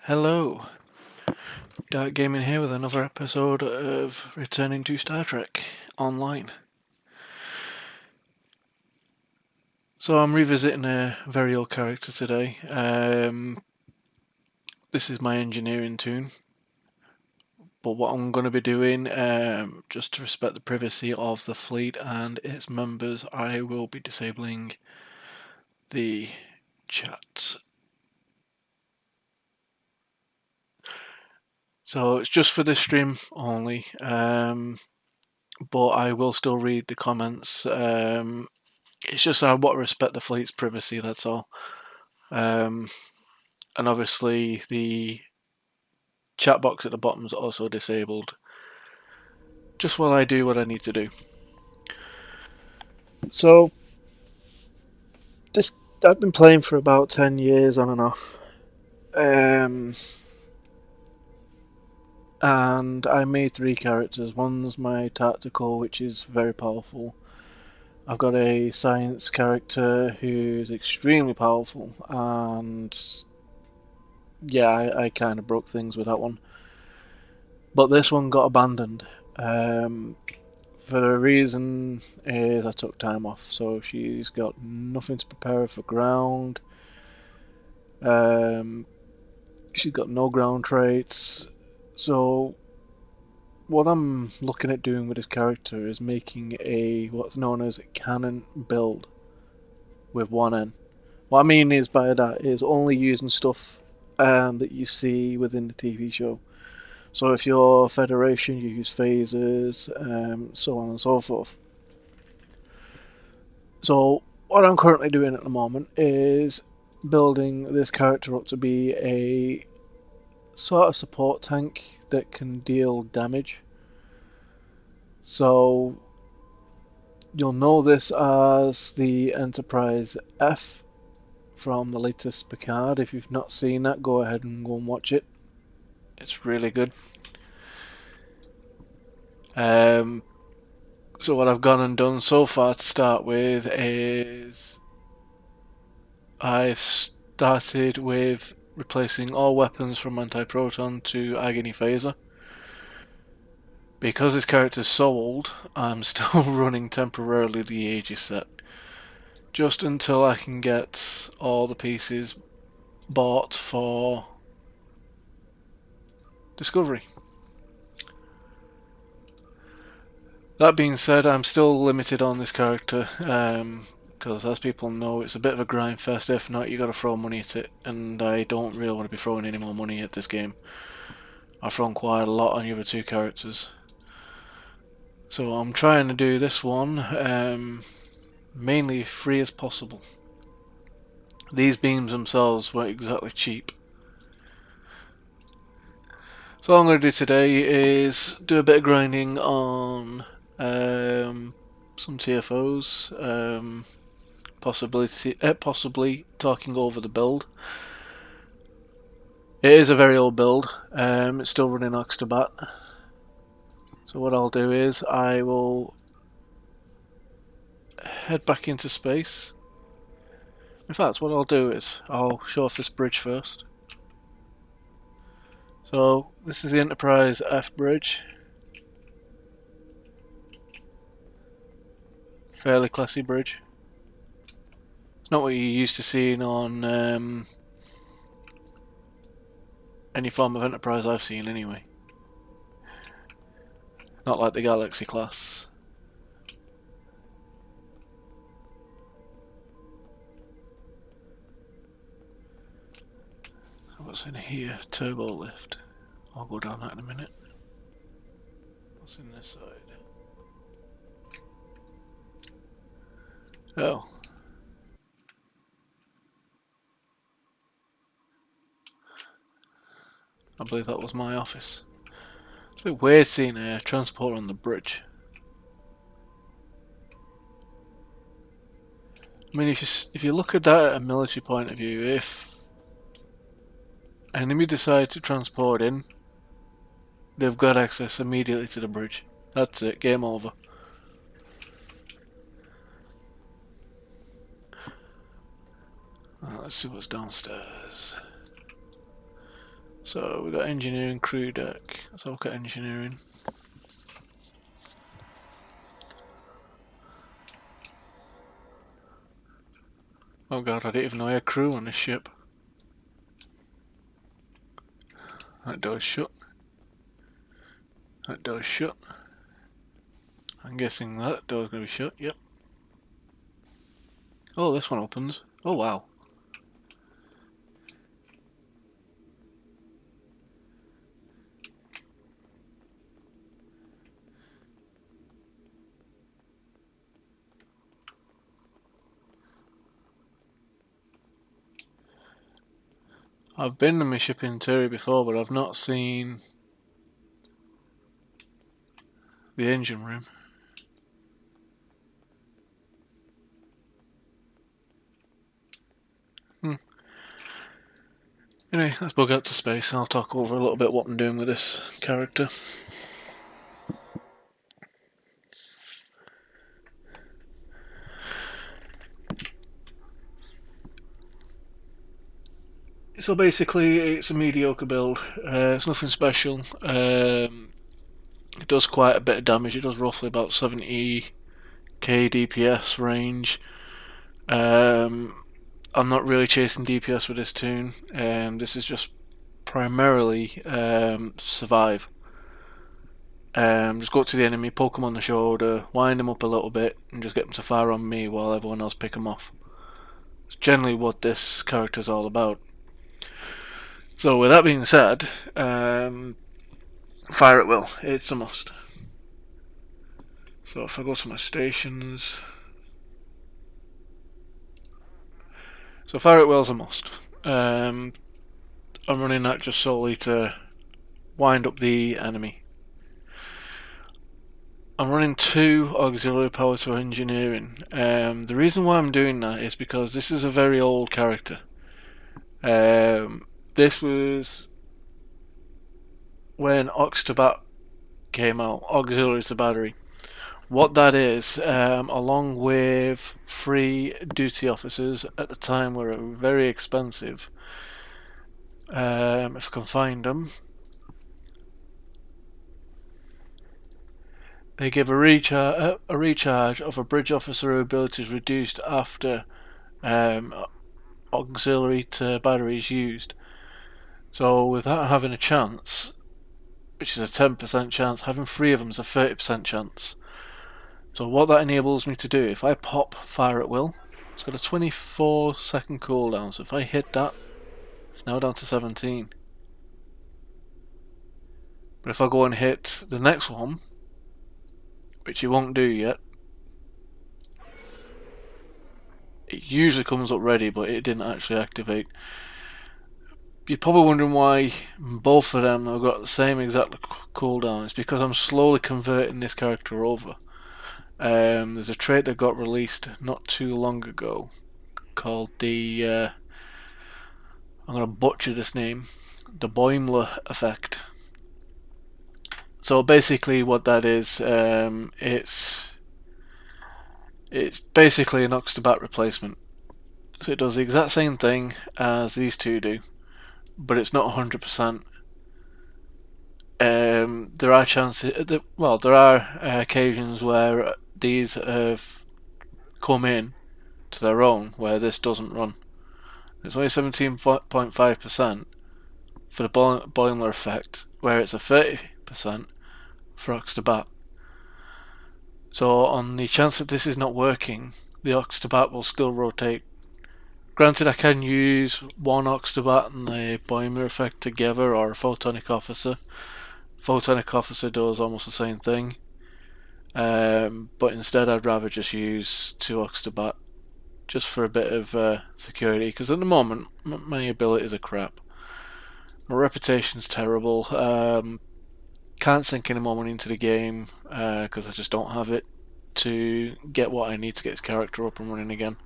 Hello, Dark Gaming here with another episode of Returning to Star Trek Online. So I'm revisiting a very old character today. This is my engineering toon, but what I'm going to be doing, just to respect the privacy of the fleet and its members, I will be disabling the chat. So it's just for this stream only, but I will still read the comments. It's just I want to respect the fleet's privacy, that's all. And obviously the chat box at the bottom is also disabled, just while I do what I need to do. So, I've been playing for about 10 years on and off. And I made 3 characters. One's my tactical, which is very powerful. I've got a science character who's extremely powerful, and yeah, I kind of broke things with that one. But this one got abandoned. For the reason is I took time off, so she's got nothing to prepare her for ground. She's got no ground traits. So what I'm looking at doing with this character is making a what's known as a canon build with one N. What I mean is by that is only using stuff that you see within the TV show. So if you're Federation, you use phasers, so on and so forth. So what I'm currently doing at the moment is building this character up to be a sort of support tank that can deal damage. So you'll know this as the Enterprise F from the latest Picard. If you've not seen that, go ahead and go and watch it. It's really good. So what I've gone and done so far to start with is I've started with replacing all weapons from Anti-Proton to Agony Phaser. Because this character's so old, I'm still running temporarily the Aegis set. Just until I can get all the pieces bought for Discovery. That being said, I'm still limited on this character, because as people know, it's a bit of a grind fest. If not, you gotta throw money at it, and I don't really want to be throwing any more money at this game. I've thrown quite a lot on the other 2 characters. So I'm trying to do this one mainly free as possible. These beams themselves weren't exactly cheap. So what I'm going to do today is do a bit of grinding on some TFOs, possibly talking over the build. It is a very old build, it's still running Oxtabat. So what I'll do is I will head back into space. In fact, what I'll do is I'll show off this bridge first. So this is the Enterprise F bridge. Fairly classy bridge. It's not what you're used to seeing on any form of Enterprise I've seen anyway. Not like the Galaxy class. So what's in here? Turbo lift. I'll go down that in a minute. What's in this side? Oh. I believe that was my office. It's a bit weird seeing a transport on the bridge. I mean, if you look at that at a military point of view, if an enemy decide to transport in, they've got access immediately to the bridge. That's it, game over. Let's see what's downstairs. So we got engineering, crew deck. Let's look at engineering. Oh god, I didn't even know I had crew on this ship. That door's shut. That door's shut. I'm guessing that door's gonna be shut, yep. Oh, this one opens. Oh wow. I've been to my ship in Terry before, but I've not seen the engine room. Anyway, let's bug out to space and I'll talk over a little bit what I'm doing with this character. So basically, it's a mediocre build. It's nothing special. It does quite a bit of damage. It does roughly about 70k DPS range. I'm not really chasing DPS with this toon. This is just primarily survive. Just go up to the enemy, poke them on the shoulder, wind them up a little bit, and just get them to fire on me while everyone else pick them off. It's generally what this character is all about. So with that being said, fire at will, it's a must. So if I go to my stations, so fire at will is a must. I'm running that just solely to wind up the enemy. I'm running 2 auxiliary power to engineering. The reason why I'm doing that is because this is a very old character. This was when Ox to Bat came out, auxiliary to battery. What that is, along with 3 duty officers at the time were very expensive. If I can find them. They give a recharge of a bridge officer abilities reduced after auxiliary to battery is used. So with that having a chance, which is a 10% chance, having 3 of them is a 30% chance. So what that enables me to do, if I pop fire at will, it's got a 24-second cooldown, so if I hit that, it's now down to 17. But if I go and hit the next one, which it won't do yet, it usually comes up ready, but it didn't actually activate. You're probably wondering why both of them have got the same exact cooldown. It's because I'm slowly converting this character over. There's a trait that got released not too long ago called the I'm going to butcher this name, the Boimler effect. So basically what that is, it's basically an Ox to Bat replacement. So it does the exact same thing as these two do, but it's not 100%. There are chances, there are occasions where these have come in to their own where this doesn't run. It's only 17.5% for the Boimler effect, where it's a 30% for Ox to Bat. So on the chance that this is not working, the Ox to Bat will still rotate. Granted, I can use one Ox to Bat and the Boimler effect together, or a Photonic Officer. Photonic Officer does almost the same thing, but instead I'd rather just use 2 Ox to Bat, just for a bit of security, because at the moment my abilities are crap. My reputation's terrible. Can't sink any more money into the game because I just don't have it to get what I need to get this character up and running again.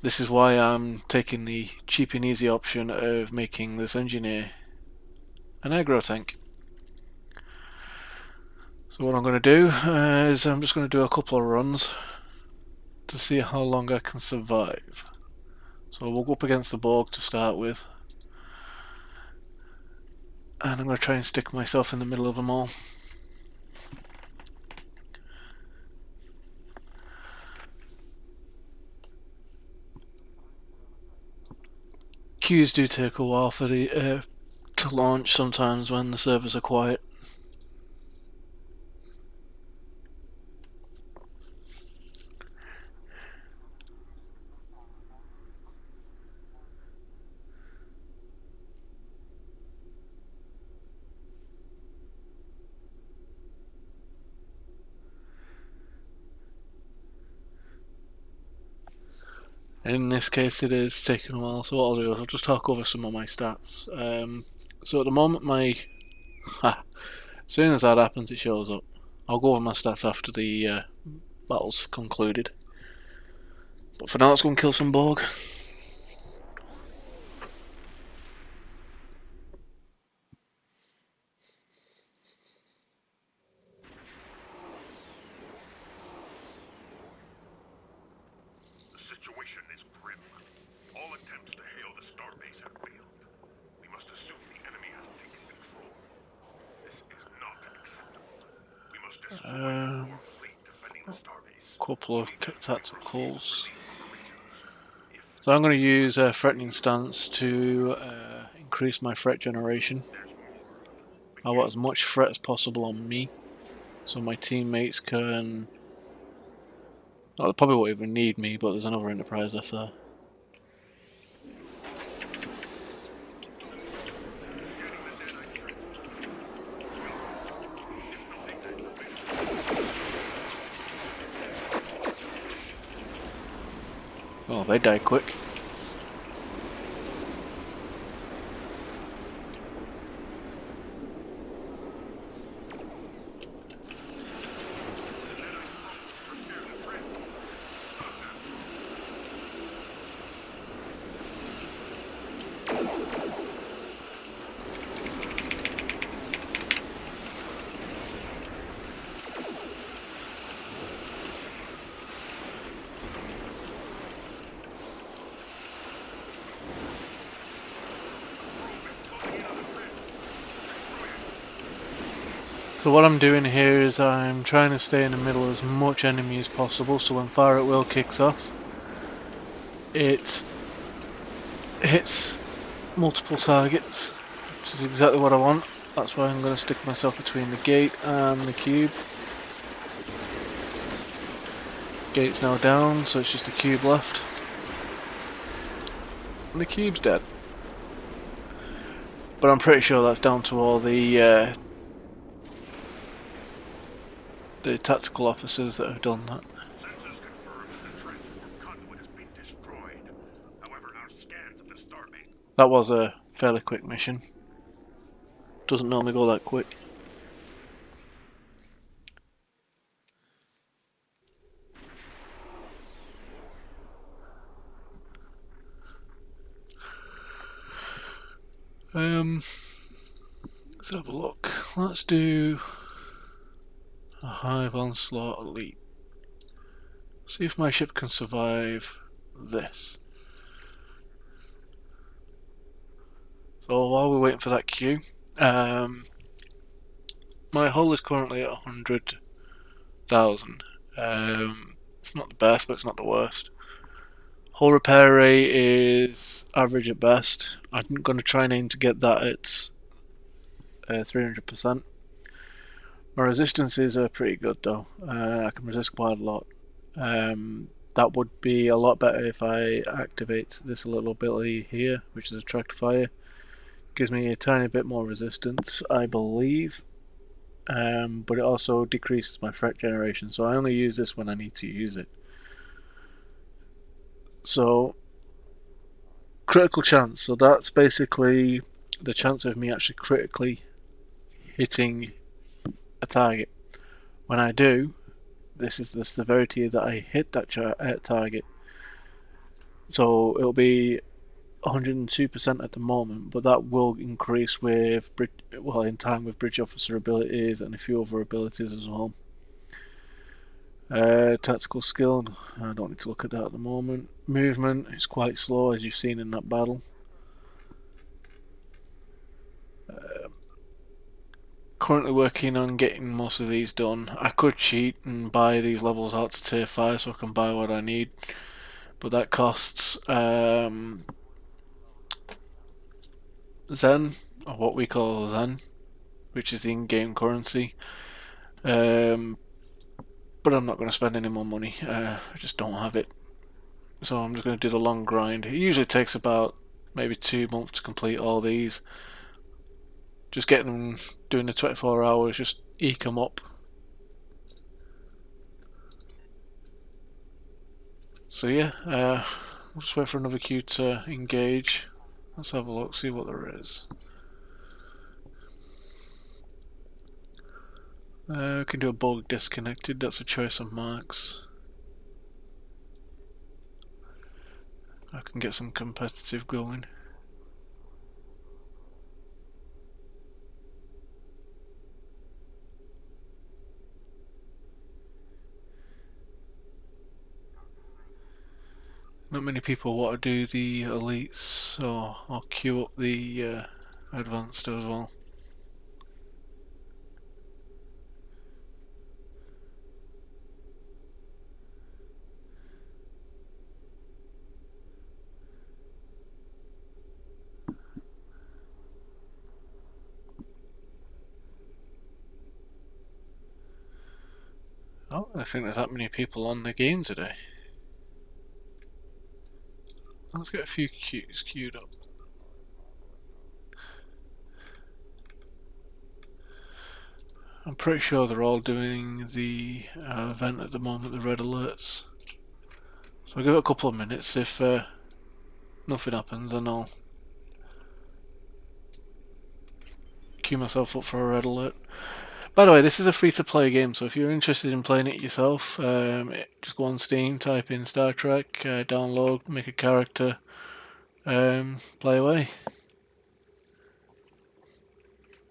This is why I'm taking the cheap and easy option of making this engineer an aggro tank. So what I'm going to do is I'm just going to do a couple of runs to see how long I can survive. So we'll go up against the Borg to start with. And I'm going to try and stick myself in the middle of them all. Queues do take a while for the to launch sometimes when the servers are quiet. In this case, it is taking a while, so what I'll do is I'll just talk over some of my stats. So at the moment, as soon as that happens, it shows up. I'll go over my stats after the battle's concluded. But for now, let's go and kill some Borg. Couple of tacticals. So I'm going to use a threatening stance to increase my threat generation. I want as much threat as possible on me, so my teammates can... Well, they probably won't even need me, but there's another Enterprise left there. Oh, they die quick. So what I'm doing here is I'm trying to stay in the middle of as much enemy as possible, so when Fire at Will kicks off, it hits multiple targets, which is exactly what I want. That's why I'm going to stick myself between the gate and the cube. Gate's now down, so it's just the cube left. And the cube's dead. But I'm pretty sure that's down to all the tactical officers that have done that. Sensors confirm that the transport conduit has been destroyed. However, our scans of the starbase... That was a fairly quick mission. Doesn't normally go that quick. Let's have a look. Let's do a Hive Onslaught Elite. See if my ship can survive this. So while we're waiting for that queue, my hull is currently at 100,000. It's not the best, but it's not the worst. Hull repair rate is average at best. I'm going to try and aim to get that at 300%. My resistances are pretty good though. I can resist quite a lot. That would be a lot better if I activate this little ability here, which is Attract Fire. Gives me a tiny bit more resistance, I believe. But it also decreases my threat generation, so I only use this when I need to use it. So, critical chance, so that's basically the chance of me actually critically hitting a target. When I do, this is the severity that I hit that target. So it'll be 102% at the moment, but that will increase with in time with bridge officer abilities and a few other abilities as well. Tactical skill, I don't need to look at that at the moment. Movement is quite slow, as you've seen in that battle. currently working on getting most of these done. I could cheat and buy these levels out to tier 5 so I can buy what I need, but that costs Zen, or what we call Zen, which is the in-game currency. But I'm not going to spend any more money. I just don't have it. So I'm just going to do the long grind. It usually takes about maybe 2 months to complete all these. Just getting them, doing the 24 hours, just eke them up. So yeah, we'll just wait for another queue to engage. Let's have a look, see what there is. We can do a bug disconnected, that's a choice of marks. I can get some competitive going. Not many people want to do the elites, so I'll queue up the advanced as well. Oh, I think there's that many people on the game today. Let's get a few queues queued up. I'm pretty sure they're all doing the event at the moment, the red alerts. So I'll give it a couple of minutes. If nothing happens, then I'll queue myself up for a red alert. By the way, this is a free-to-play game, so if you're interested in playing it yourself, just go on Steam, type in Star Trek, download, make a character, play away.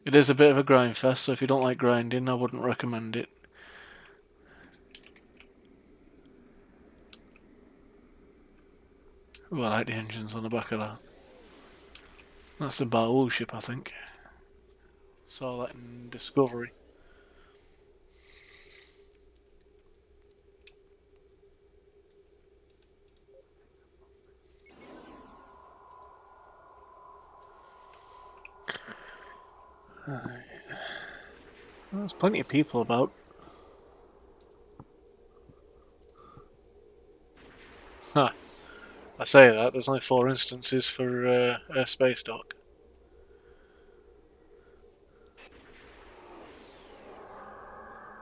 It is a bit of a grind fest, so if you don't like grinding, I wouldn't recommend it. Ooh, I like the engines on the back of that. That's the Baul ship, I think. Saw that in Discovery. Right. Well, there's plenty of people about. Huh. I say that, there's only 4 instances for a space dock.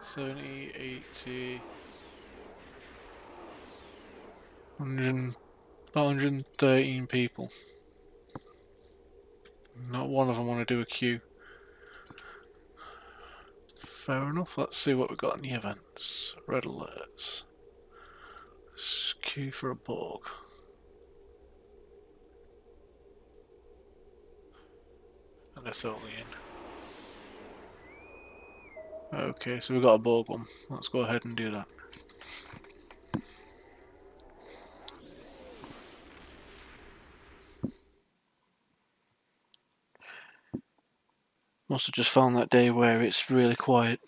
70, 80, 100, about 113 people. Not one of them want to do a queue. Fair enough, let's see what we've got in the events. Red alerts. Let's queue for a Borg. And they're totally in. Okay, so we've got a Borg one. Let's go ahead and do that. Must have just found that day where it's really quiet.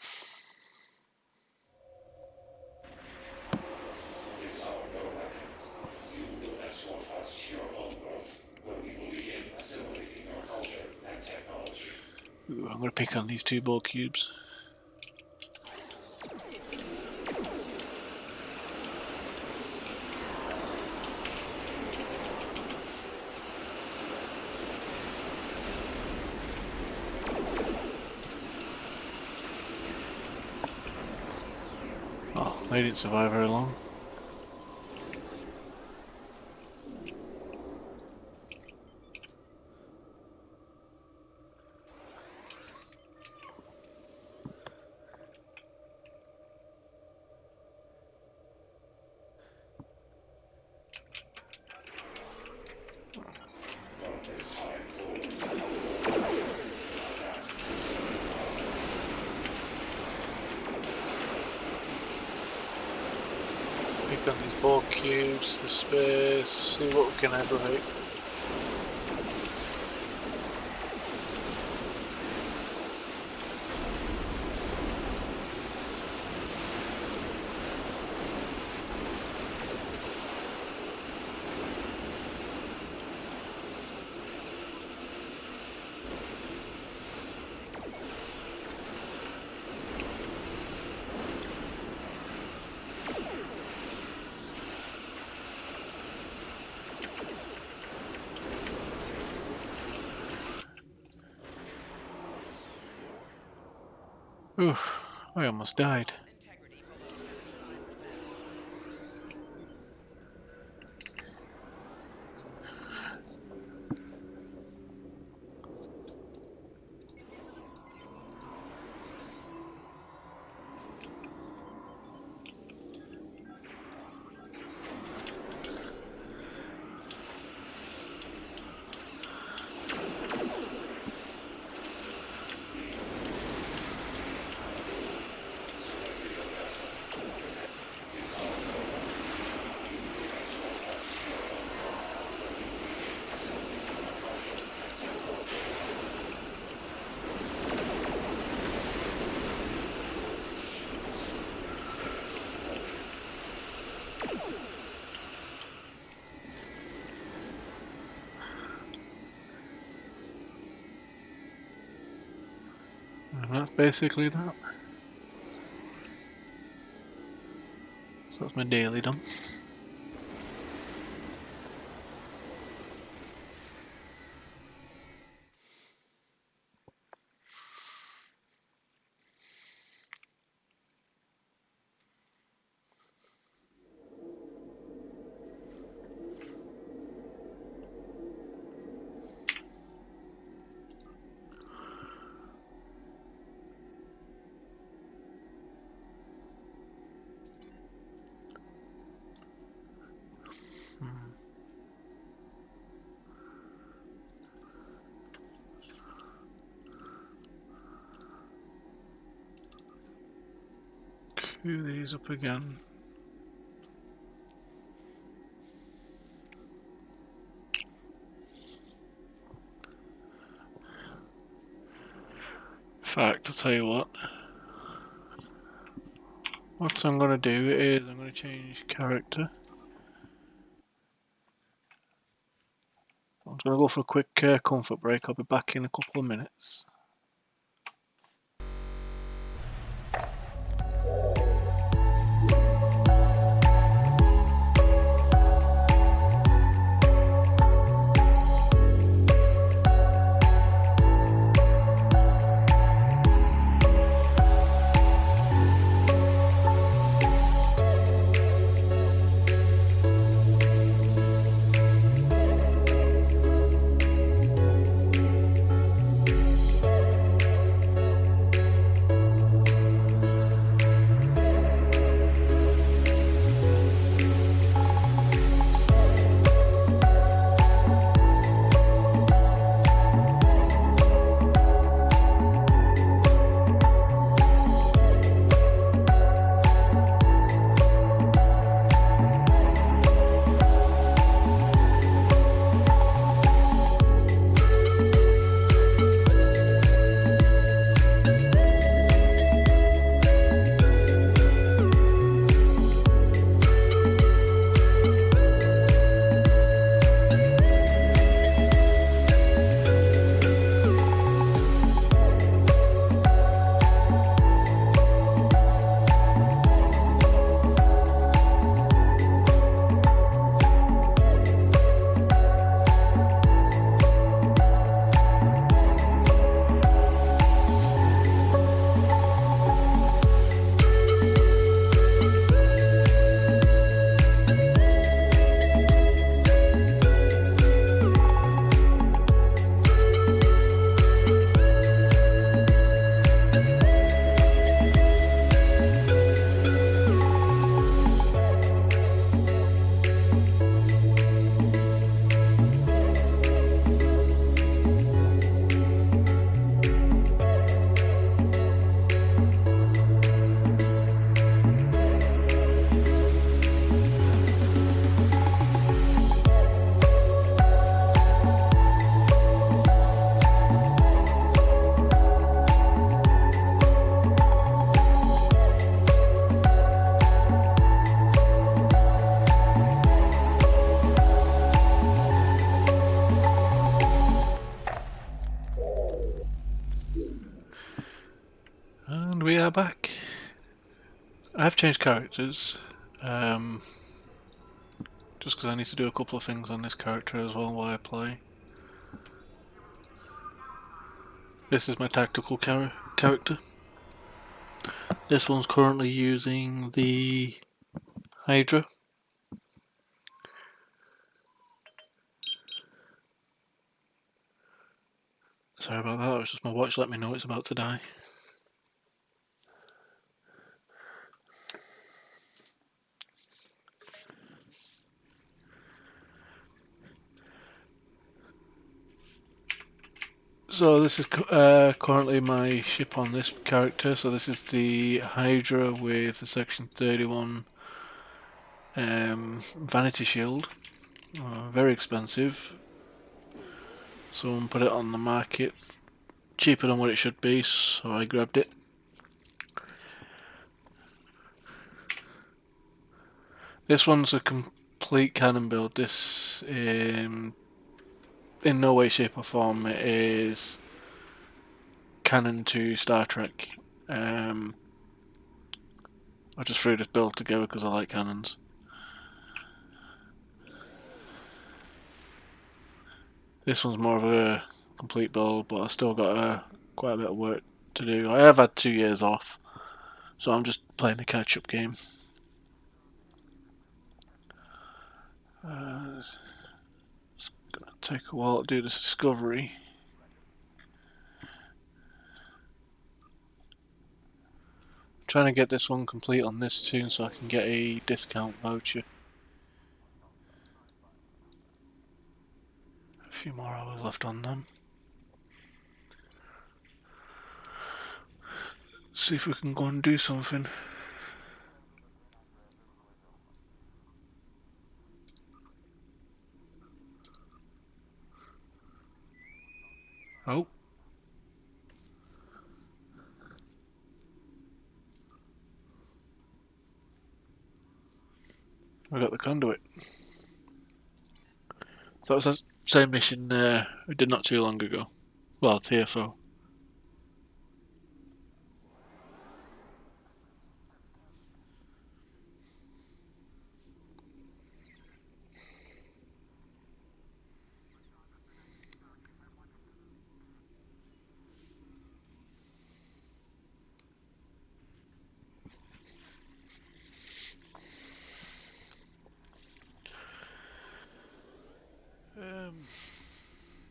Ooh, I'm going to pick on these 2 Borg cubes. Oh, they didn't survive very long. Pick on these Borg cubes, the space, see what we can aggravate. Oof, I almost died. Integrity below 75%. And that's basically that. So that's my daily done. Queue these up again. In fact, I'll tell you what I'm going to do is I'm going to change character. I'm going to go for a quick comfort break. I'll be back in a couple of minutes. And we are back. I've changed characters, just because I need to do a couple of things on this character as well while I play. This is my tactical character. This one's currently using the Hydra. Sorry about that, it was just my watch let me know it's about to die. So this is currently my ship on this character. So this is the Hydra with the Section 31 Vanity Shield. Very expensive. Someone put it on the market cheaper than what it should be, so I grabbed it. This one's a complete cannon build. This in no way, shape or form is canon to Star Trek. I just threw this build together because I like cannons. This one's more of a complete build, but I've still got quite a bit of work to do. I have had 2 years off, so I'm just playing the catch-up game. It's gonna take a while to do this discovery. I'm trying to get this one complete on this tune so I can get a discount voucher. A few more hours left on them. See if we can go and do something. Oh. I got the conduit. So that was the same mission we did not too long ago. Well, TFO.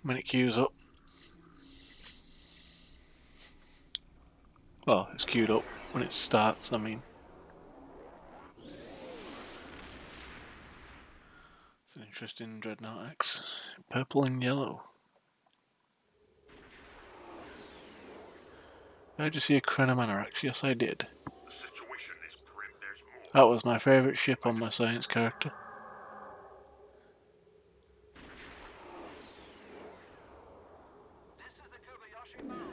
When it queues up. Well, it's queued up when it starts, I mean. It's an interesting Dreadnought X. Purple and yellow. Did I just see a Krenamanarax? Yes, I did. The situation is grim. There's more. That was my favourite ship on my science character. This is the Kobayashi Maru.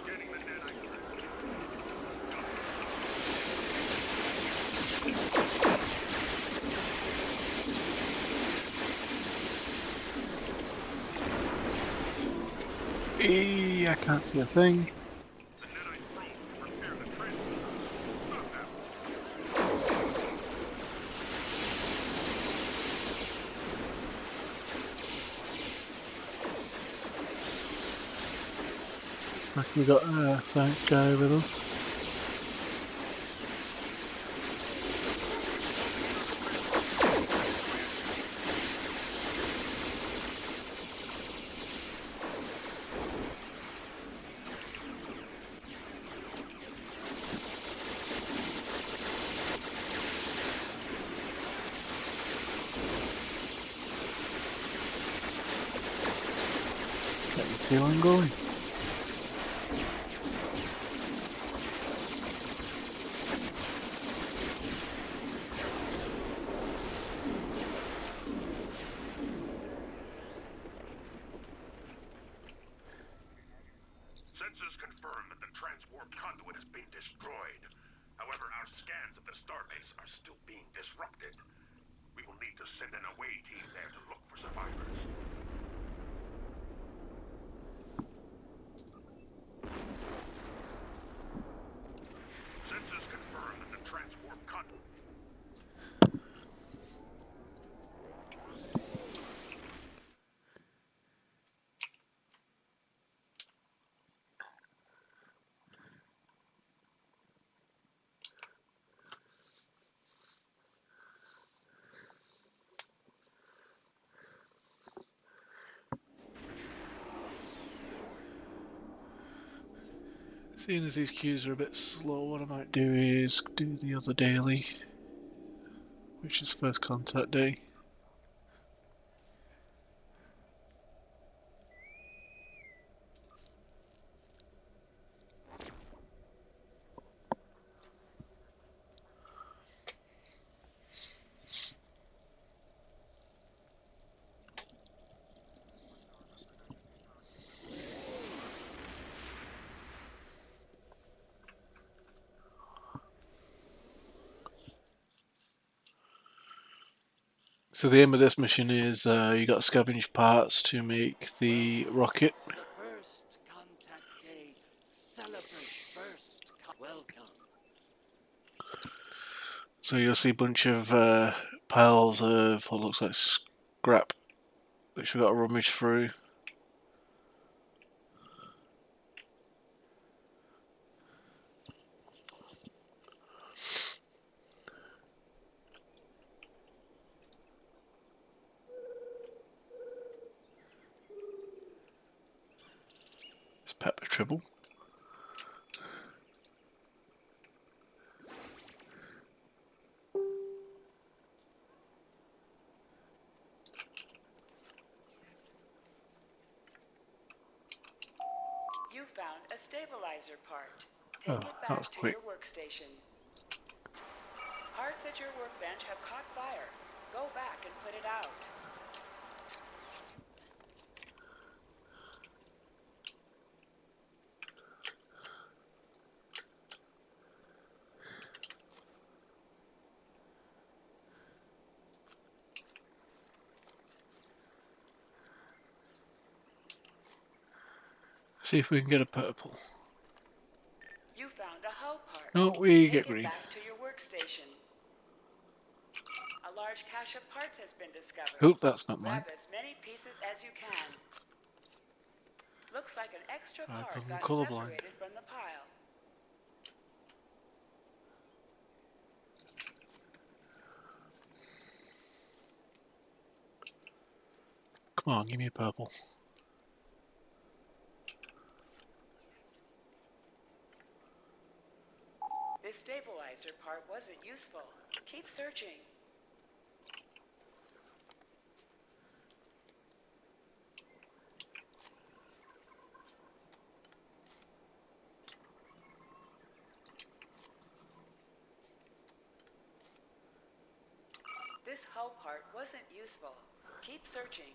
Scanning the nanite track. I can't see a thing. The nanite probe will repair the transmitter. Stop that. It's like we got a science guy with us. Let me see where I'm going. Sensors confirm that the transwarp conduit has been destroyed. However, our scans of the starbase are still being disrupted. We will need to send an away team there to look for survivors. Census confirmed that the transwarp conduit. Seeing as these queues are a bit slow, what I might do is do the other daily, which is first contact day. So the aim of this mission is you got to scavenge parts to make the rocket. First contact day. Celebrate first. Welcome. So you'll see a bunch of piles of what looks like scrap, which we've got to rummage through. It's Pepper Tribble. You found a stabilizer part. Oh, Take it that back was to quick. your workstation. Parts at your workbench have caught fire. Go back and put it out. See if we can get a purple. You found a hull part. No, we Take get it green. back to your workstation. A large cache of parts has been discovered. Oh, that's not mine. Grab as many pieces as you can. Looks like an extra I'm part got colourblind. separated from the pile. Come on, give me a purple. This stabilizer part wasn't useful. Keep searching. This hull part wasn't useful. Keep searching.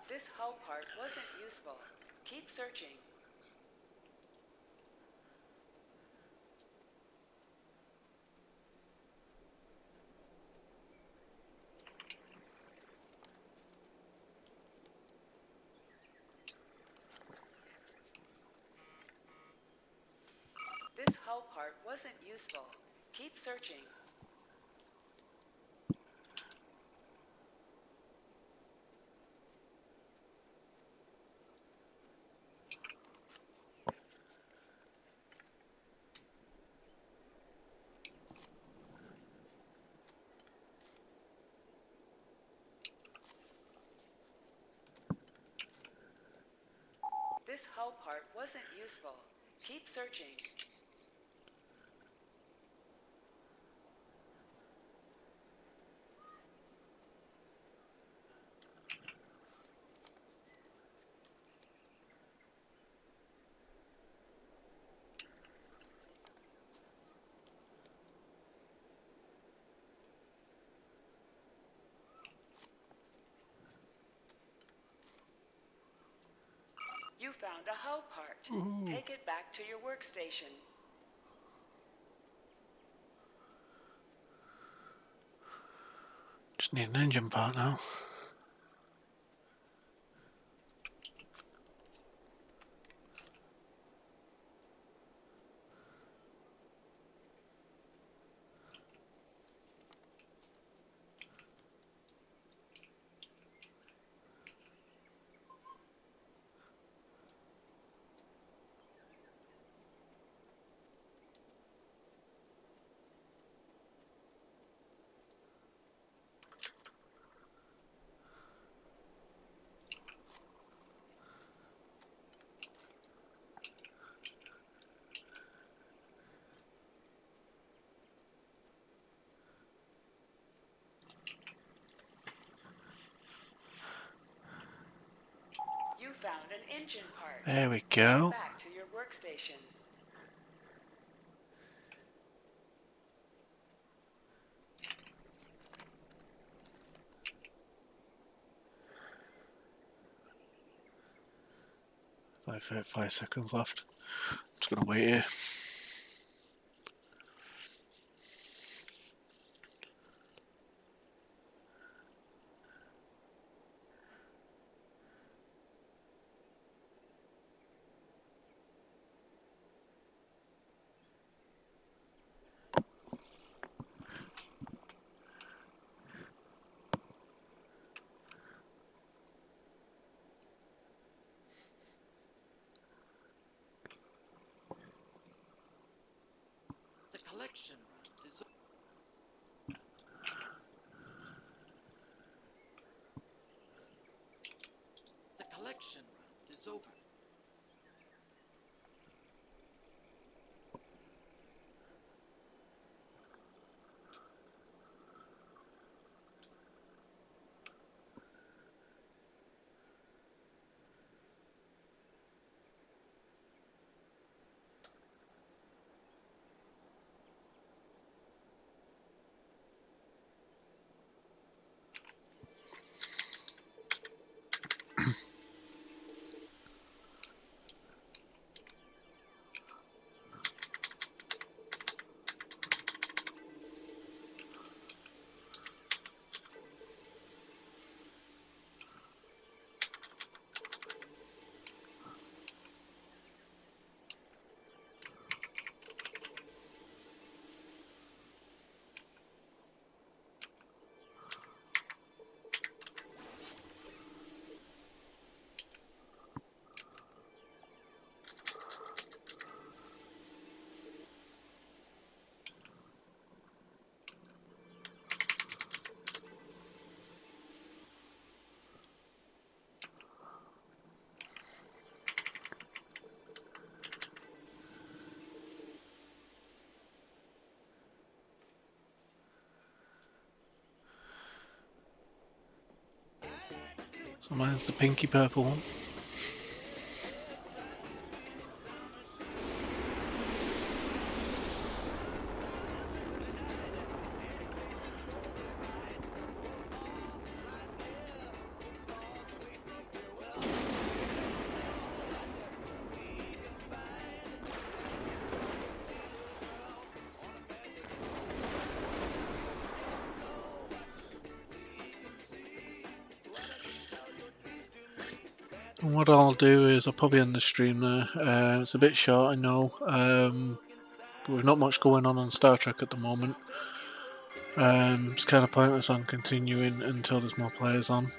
This hull part wasn't useful. Keep searching. This hull part wasn't useful. Keep searching. This hull part wasn't useful. Keep searching. You found a hull part. Take it back to your workstation. Just need an engine part now. You found an engine part. There we Take go. it back to your workstation. Like 5 seconds left. I'm just gonna wait here. The collection round is The collection round is over. So mine's the pinky purple one. And what I'll do is I'll probably end the stream there. It's a bit short, I know. We've not much going on Star Trek at the moment. It's kind of pointless on continuing until there's more players on.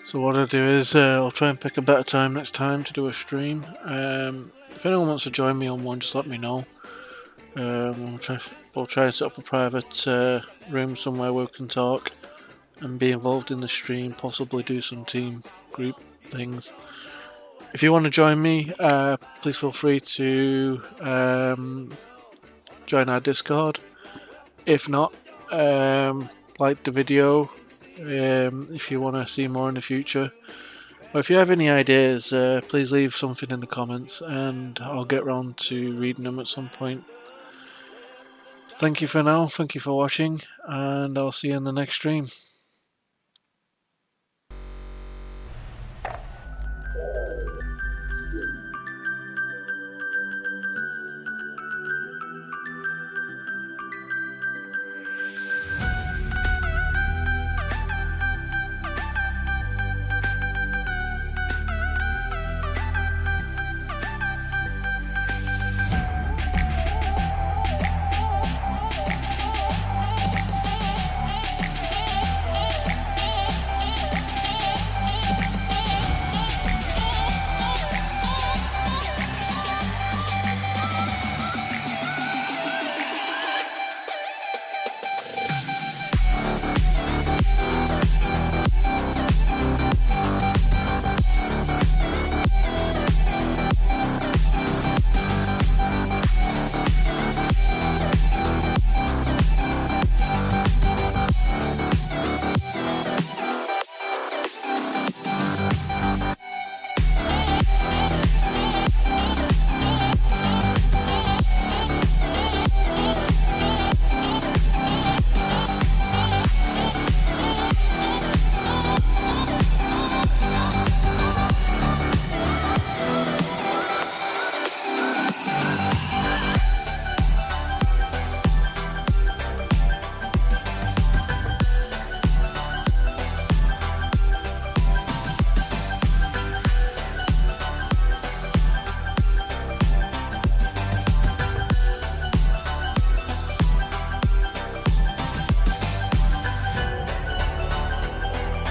So what I'll do is I'll try and pick a better time next time to do a stream. If anyone wants to join me on one, just let me know. We'll try and set up a private room somewhere where we can talk and be involved in the stream, possibly do some team group things. If you want to join me, please feel free to join our Discord. If not, like the video if you want to see more in the future. Or if you have any ideas, please leave something in the comments and I'll get round to reading them at some point. Thank you for now, thank you for watching, and I'll see you in the next stream.